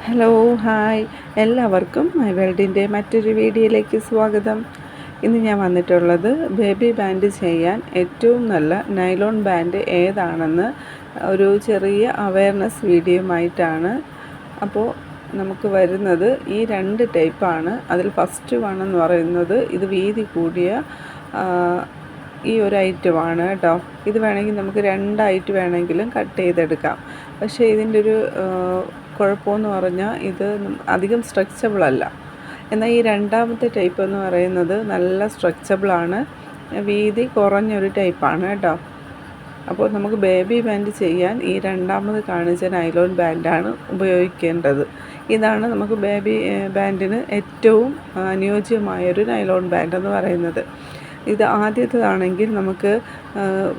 Hello hi എല്ലാവർക്കും my വേൾഡിൻ്റെ മറ്റൊരു വീഡിയോയിലേക്ക് സ്വാഗതം. ഇന്ന് ഞാൻ വന്നിട്ടുള്ളത് ബേബി ബാൻഡ് ചെയ്യാൻ ഏറ്റവും നല്ല നൈലോൺ ബാൻഡ് ഏതാണെന്ന് ഒരു ചെറിയ അവയർനെസ് വീഡിയോയുമായിട്ടാണ്. അപ്പോൾ നമുക്ക് വരുന്നത് ഈ രണ്ട് ടൈപ്പാണ്. അതിൽ ഫസ്റ്റ് വൺ എന്ന് പറയുന്നത് ഇത് വീതി കൂടിയ ഈ ഒരു ഐറ്റമാണ് കേട്ടോ. ഇത് വേണമെങ്കിൽ നമുക്ക് രണ്ടായിട്ട് വേണമെങ്കിലും കട്ട് ചെയ്തെടുക്കാം. പക്ഷേ ഇതിൻ്റെ ഒരു കുഴപ്പമെന്ന് പറഞ്ഞാൽ ഇത് അധികം സ്ട്രെച്ചബിൾ അല്ല. എന്നാൽ ഈ രണ്ടാമത്തെ ടൈപ്പ് എന്ന് പറയുന്നത് നല്ല സ്ട്രെച്ചബിളാണ്, വീതി കുറഞ്ഞൊരു ടൈപ്പാണ് കേട്ടോ. അപ്പോൾ നമുക്ക് ബേബി ബാൻഡ് ചെയ്യാൻ ഈ രണ്ടാമത് കാണിച്ച നൈലോൺ ബാൻഡാണ് ഉപയോഗിക്കേണ്ടത്. ഇതാണ് നമുക്ക് ബേബി ബാൻഡിന് ഏറ്റവും അനുയോജ്യമായൊരു നൈലോൺ ബാൻഡ് എന്ന് പറയുന്നത്. ഇത് ആദ്യത്തേതാണെങ്കിൽ നമുക്ക്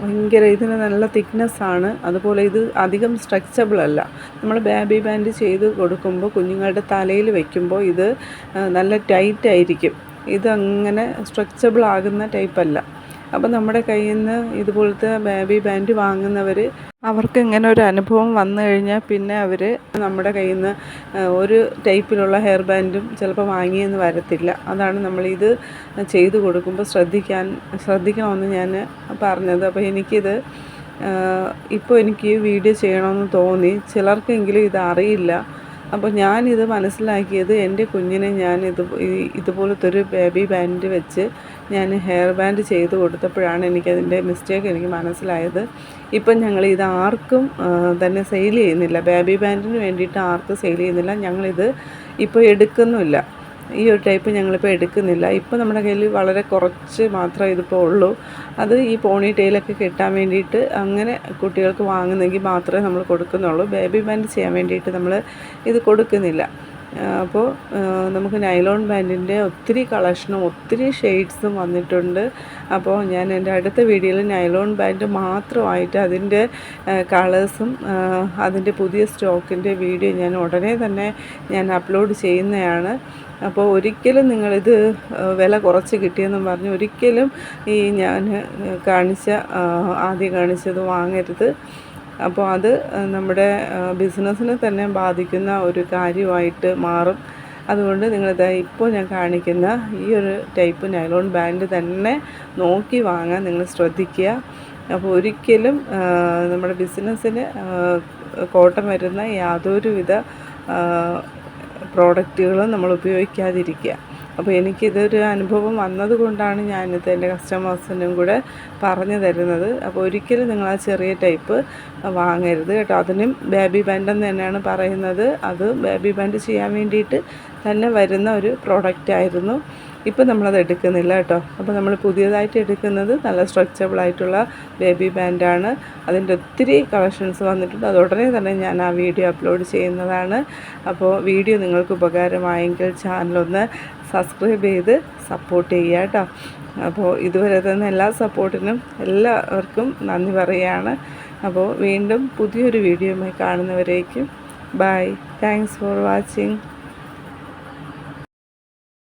ഭയങ്കര ഇതിന് നല്ല തിക്നെസ്സാണ്, അതുപോലെ ഇത് അധികം സ്ട്രെച്ചബിൾ അല്ല. നമ്മൾ ബേബി ബാൻഡ് ചെയ്ത് കൊടുക്കുമ്പോൾ കുഞ്ഞുങ്ങളുടെ തലയിൽ വയ്ക്കുമ്പോൾ ഇത് നല്ല ടൈറ്റായിരിക്കും. ഇതങ്ങനെ സ്ട്രെച്ചബിൾ ആകുന്ന ടൈപ്പല്ല. അപ്പോൾ നമ്മുടെ കയ്യിൽ നിന്ന് ഇതുപോലത്തെ ബേബി ബാൻഡ് വാങ്ങുന്നവർ അവർക്ക് ഇങ്ങനെ ഒരു അനുഭവം വന്നു കഴിഞ്ഞാൽ പിന്നെ അവർ നമ്മുടെ കയ്യിൽ നിന്ന് ഒരു ടൈപ്പിലുള്ള ഹെയർ ബാൻഡും ചിലപ്പോൾ വാങ്ങിയെന്ന് വരത്തില്ല. അതാണ് നമ്മളിത് ചെയ്തു കൊടുക്കുമ്പോൾ ശ്രദ്ധിക്കണമെന്ന് ഞാൻ പറഞ്ഞത്. അപ്പോൾ എനിക്കിത് ഇപ്പോൾ എനിക്ക് ഈ വീഡിയോ ചെയ്യണമെന്ന് തോന്നി. ചിലർക്കെങ്കിലും ഇത് അറിയില്ല. അപ്പോൾ ഞാനിത് മനസ്സിലാക്കിയത് എൻ്റെ കുഞ്ഞിനെ ഞാൻ ഇതുപോലത്തെ ഒരു ബേബി ബാൻഡ് വെച്ച് ഞാൻ ഹെയർ ബാൻഡ് ചെയ്ത് കൊടുത്തപ്പോഴാണ് എനിക്കതിൻ്റെ മിസ്റ്റേക്ക് എനിക്ക് മനസ്സിലായത്. ഇപ്പം ഞങ്ങൾ ഇത് ആർക്കും തന്നെ സെയിൽ ചെയ്യുന്നില്ല, ബേബി ബാൻഡിന് വേണ്ടിയിട്ട് ആർക്കും സെയിൽ ചെയ്യുന്നില്ല. ഞങ്ങളിത് ഇപ്പോൾ എടുക്കുന്നുമില്ല. ഈ ഒരു ടൈപ്പ് ഞങ്ങളിപ്പോൾ എടുക്കുന്നില്ല. ഇപ്പോൾ നമ്മുടെ കയ്യിൽ വളരെ കുറച്ച് മാത്രമേ ഇതിപ്പോൾ ഉള്ളൂ. അത് ഈ പോണി ടെയിലൊക്കെ കെട്ടാൻ വേണ്ടിയിട്ട് അങ്ങനെ കുട്ടികൾക്ക് വാങ്ങുന്നെങ്കിൽ മാത്രമേ നമ്മൾ കൊടുക്കുന്നുള്ളൂ. ബേബി ബാൻഡ് ചെയ്യാൻ വേണ്ടിയിട്ട് നമ്മൾ ഇത് കൊടുക്കുന്നില്ല. അപ്പോൾ നമുക്ക് നൈലോൺ ബാൻഡിൻ്റെ ഒത്തിരി കളക്ഷനും ഒത്തിരി ഷെയ്ഡ്സും വന്നിട്ടുണ്ട്. അപ്പോൾ ഞാൻ എൻ്റെ അടുത്ത വീഡിയോയിൽ നൈലോൺ ബാൻഡ് മാത്രമായിട്ട് അതിൻ്റെ കളേഴ്സും അതിൻ്റെ പുതിയ സ്റ്റോക്കിൻ്റെ വീഡിയോ ഞാൻ ഉടനെ തന്നെ അപ്ലോഡ് ചെയ്യുന്നതാണ്. അപ്പോൾ ഒരിക്കലും നിങ്ങളിത് വില കുറച്ച് കിട്ടിയെന്നും പറഞ്ഞ് ഒരിക്കലും ഈ ഞാൻ ആദ്യം കാണിച്ചത് വാങ്ങരുത്. അപ്പോൾ അത് നമ്മുടെ ബിസിനസ്സിനെ തന്നെ ബാധിക്കുന്ന ഒരു കാര്യമായിട്ട് മാറും. അതുകൊണ്ട് നിങ്ങളിത് ഇപ്പോൾ ഞാൻ കാണിക്കുന്ന ഈ ഒരു ടൈപ്പ് നൈലോൺ ബാൻഡ് തന്നെ നോക്കി വാങ്ങാൻ നിങ്ങൾ ശ്രദ്ധിക്കുക. അപ്പോൾ ഒരിക്കലും നമ്മുടെ ബിസിനസ്സിന് കോട്ടം വരുന്ന യാതൊരുവിധ പ്രോഡക്റ്റുകളും നമ്മൾ ഉപയോഗിക്കാതിരിക്കുക. അപ്പോൾ എനിക്കിതൊരു അനുഭവം വന്നതുകൊണ്ടാണ് ഞാനിത് എൻ്റെ കസ്റ്റമേഴ്സിനും കൂടെ പറഞ്ഞു തരുന്നത്. അപ്പോൾ ഒരിക്കലും നിങ്ങൾ ആ ചെറിയ ടൈപ്പ് വാങ്ങരുത് കേട്ടോ. അതിനും ബേബി ബാൻഡ് എന്ന് തന്നെയാണ് പറയുന്നത്. അത് ബേബി ബാൻഡ് ചെയ്യാൻ വേണ്ടിയിട്ട് തന്നെ വരുന്ന ഒരു പ്രോഡക്റ്റായിരുന്നു. ഇപ്പം നമ്മളത് എടുക്കുന്നില്ല കേട്ടോ. അപ്പോൾ നമ്മൾ പുതിയതായിട്ട് എടുക്കുന്നത് നല്ല സ്ട്രെച്ചബിളായിട്ടുള്ള ബേബി ബാൻഡാണ്. അതിൻ്റെ ഒത്തിരി കളക്ഷൻസ് വന്നിട്ടുണ്ട്. അത് ഉടനെ തന്നെ ഞാൻ ആ വീഡിയോ അപ്ലോഡ് ചെയ്യുന്നതാണ്. അപ്പോൾ വീഡിയോ നിങ്ങൾക്ക് ഉപകാരമായെങ്കിൽ ചാനലൊന്ന് സബ്സ്ക്രൈബ് ചെയ്ത് സപ്പോർട്ട് ചെയ്യുക കേട്ടോ. അപ്പോൾ ഇതുവരെ തന്ന എല്ലാ സപ്പോർട്ടിനും എല്ലാവർക്കും നന്ദി പറയുകയാണ്. അപ്പോൾ വീണ്ടും പുതിയൊരു വീഡിയോയുമായി കാണുന്നവരേക്കും ബൈ. Thanks for watching.